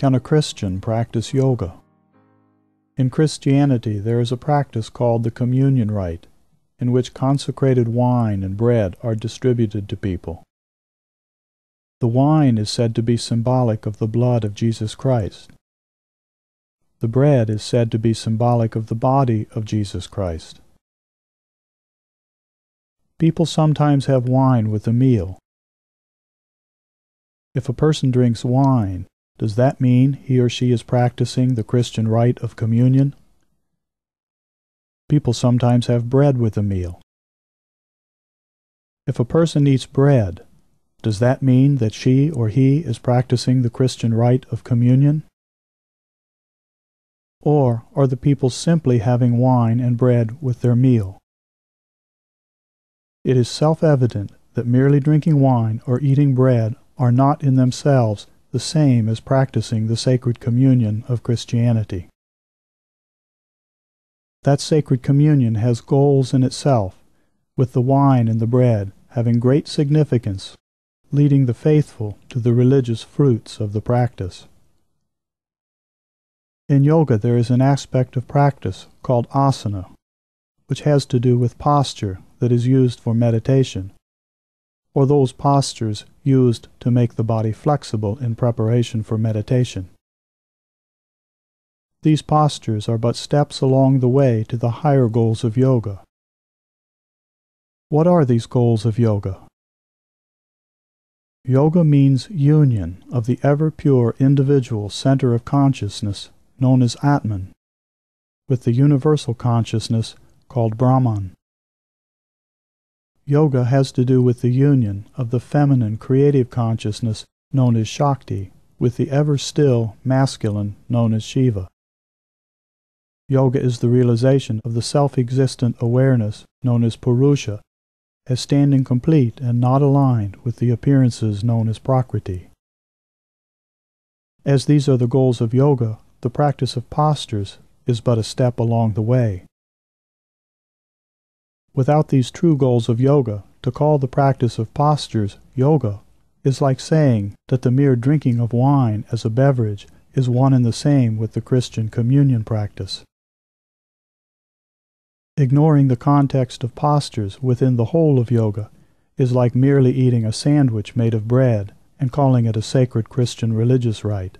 Can a Christian practice yoga? In Christianity, there is a practice called the communion rite, in which consecrated wine and bread are distributed to people. The wine is said to be symbolic of the blood of Jesus Christ. The bread is said to be symbolic of the body of Jesus Christ. People sometimes have wine with a meal. If a person drinks wine, does that mean he or she is practicing the Christian rite of communion? People sometimes have bread with a meal. If a person eats bread, does that mean that she or he is practicing the Christian rite of communion? Or are the people simply having wine and bread with their meal? It is self-evident that merely drinking wine or eating bread are not in themselves the same as practicing the sacred communion of Christianity. That sacred communion has goals in itself, with the wine and the bread having great significance, leading the faithful to the religious fruits of the practice. In yoga there is an aspect of practice called asana, which has to do with posture that is used for meditation, or those postures used to make the body flexible in preparation for meditation. These postures are but steps along the way to the higher goals of yoga. What are these goals of yoga? Yoga means union of the ever-pure individual center of consciousness known as Atman with the universal consciousness called Brahman. Yoga has to do with the union of the feminine creative consciousness known as Shakti with the ever-still masculine known as Shiva. Yoga is the realization of the self-existent awareness known as Purusha as standing complete and not aligned with the appearances known as Prakriti. As these are the goals of yoga, the practice of postures is but a step along the way. Without these true goals of yoga, to call the practice of postures yoga is like saying that the mere drinking of wine as a beverage is one and the same with the Christian communion practice. Ignoring the context of postures within the whole of yoga is like merely eating a sandwich made of bread and calling it a sacred Christian religious rite.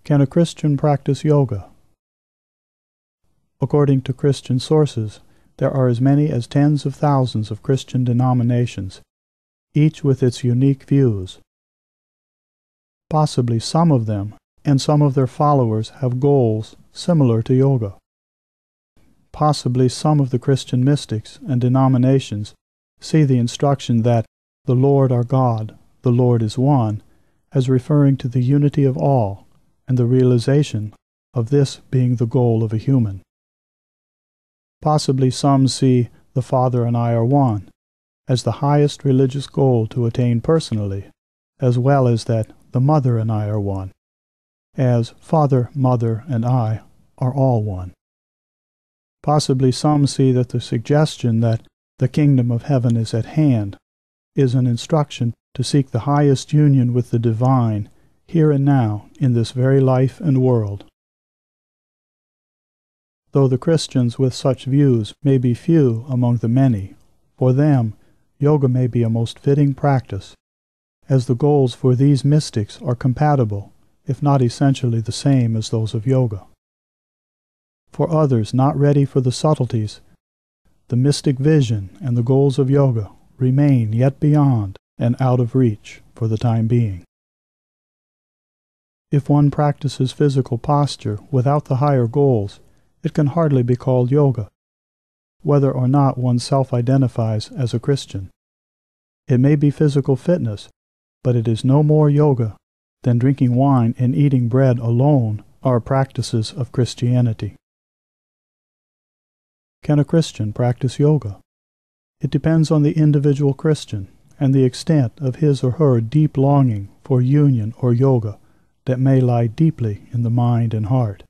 Can a Christian practice yoga? According to Christian sources, there are as many as tens of thousands of Christian denominations, each with its unique views. Possibly some of them and some of their followers have goals similar to yoga. Possibly some of the Christian mystics and denominations see the instruction that the Lord our God, the Lord is one, as referring to the unity of all and the realization of this being the goal of a human. Possibly some see the Father and I are one as the highest religious goal to attain personally, as well as that the Mother and I are one, as Father, Mother, and I are all one. Possibly some see that the suggestion that the kingdom of heaven is at hand is an instruction to seek the highest union with the divine here and now in this very life and world. Though the Christians with such views may be few among the many, for them yoga may be a most fitting practice, as the goals for these mystics are compatible, if not essentially the same as those of yoga. For others not ready for the subtleties, the mystic vision and the goals of yoga remain yet beyond and out of reach for the time being. If one practices physical posture without the higher goals, it can hardly be called yoga, whether or not one self-identifies as a Christian. It may be physical fitness, but it is no more yoga than drinking wine and eating bread alone are practices of Christianity. Can a Christian practice yoga? It depends on the individual Christian and the extent of his or her deep longing for union or yoga that may lie deeply in the mind and heart.